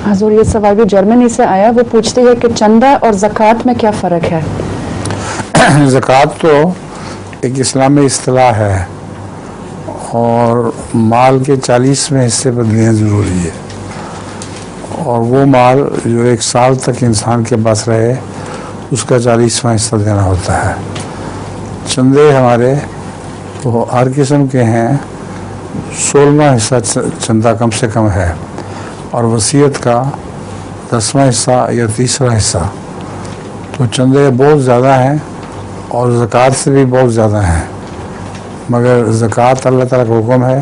حضور یہ سوال بھی جرمنی سے آیا، وہ پوچھتی ہے کہ چندہ اور زکوٰۃ میں کیا فرق ہے؟ زکوٰۃ تو ایک اسلامی اصطلاح ہے اور مال کے 40ویں حصے پر دینا ضروری ہے، اور وہ مال جو 1 سال تک انسان کے پاس رہے اس کا 40واں حصہ دینا ہوتا ہے۔ چندے ہمارے وہ ہر قسم کے ہیں، 16واں حصہ چندہ کم سے کم ہے، اور وصیت کا 10واں حصہ یا 30واں حصہ۔ تو چندے بہت زیادہ ہیں اور زکوٰۃ سے بھی بہت زیادہ ہیں، مگر زکوٰۃ اللہ تعالیٰ کا حکم ہے،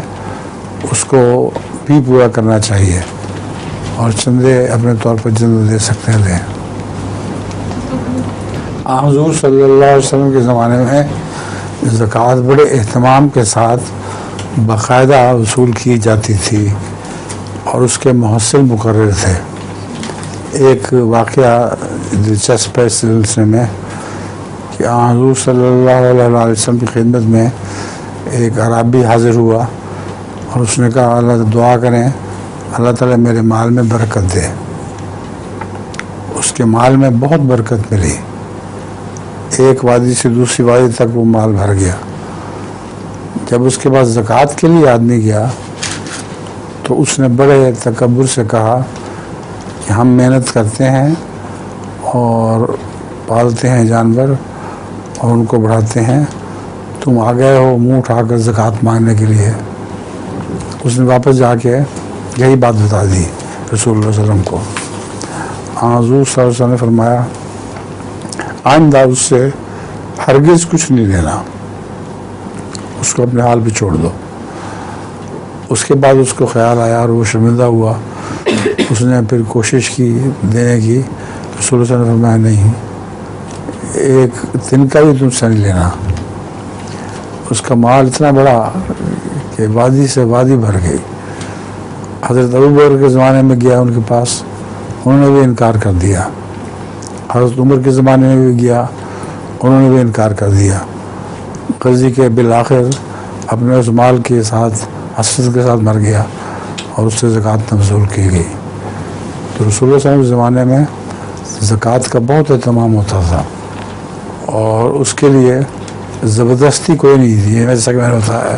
اس کو بھی پورا کرنا چاہیے، اور چندے اپنے طور پر جن دے سکتے ہیں لیں۔ حضور صلی اللہ علیہ وسلم کے زمانے میں زکوٰۃ بڑے اہتمام کے ساتھ باقاعدہ وصول کی جاتی تھی اور اس کے محصل مقرر تھے۔ ایک واقعہ دلچسپ ہے اس سلسلے میں کہ حضور صلی اللہ علیہ وسلم کی خدمت میں ایک اعرابی حاضر ہوا اور اس نے کہا اللہ دعا کریں اللہ تعالیٰ میرے مال میں برکت دے۔ اس کے مال میں بہت برکت ملی، ایک وادی سے دوسری وادی تک وہ مال بھر گیا۔ جب اس کے بعد زکوٰۃ کے لیے آدمی گیا تو اس نے بڑے تکبر سے کہا کہ ہم محنت کرتے ہیں اور پالتے ہیں جانور اور ان کو بڑھاتے ہیں، تم آ گئے ہو منہ اٹھا کر زکوٰۃ مانگنے کے لیے۔ اس نے واپس جا کے یہی بات بتا دی رسول اللہ صلی اللہ علیہ وسلم کو۔ حضور صلی اللہ علیہ وسلم نے فرمایا آئندہ اس سے ہرگز کچھ نہیں لینا، اس کو اپنے حال پہ چھوڑ دو۔ اس کے بعد اس کو خیال آیا اور وہ شرمندہ ہوا، اس نے پھر کوشش کی دینے کی، رسول اللہ صلی اللہ علیہ وسلم نے فرمایا نہیں، ایک دن کا بھی تم سے نہیں لینا۔ اس کا مال اتنا بڑا کہ وادی سے وادی بھر گئی۔ حضرت ابوبکر کے زمانے میں گیا ان کے پاس، انہوں نے بھی انکار کر دیا۔ حضرت عمر کے زمانے میں بھی گیا، انہوں نے بھی انکار کر دیا۔ قاضی کے بالآخر اپنے اس مال کے ساتھ حسرت کے ساتھ مر گیا اور اس سے زکوٰۃ وصول کی گئی۔ تو رسول اللہ صلی اللہ علیہ وسلم کے زمانے میں زکوٰۃ کا بہت اہتمام ہوتا تھا، اور اس کے لیے زبردستی کوئی نہیں تھی، جیسا کہ میں نے بتایا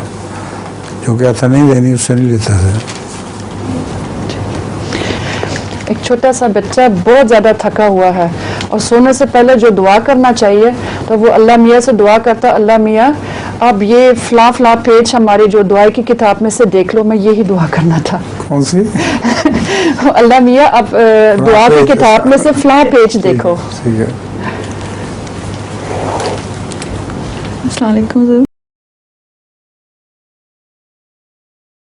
جو کہتا نہیں دینی اس سے نہیں لیتے تھے۔ ایک چھوٹا سا بچہ بہت زیادہ تھکا ہوا ہے اور سونے سے پہلے جو دعا کرنا چاہیے تو وہ اللہ میاں سے دعا کرتا، اللہ میاں اب یہ فلاں فلاں پیج ہماری جو دعا کی کتاب میں سے دیکھ لو، میں یہی دعا کرنا تھا۔ کون سی؟ اللہ میاں اب دعا کی کتاب میں سے فلاں پیج دیکھو۔ ٹھیک ہے۔ السلام علیکم۔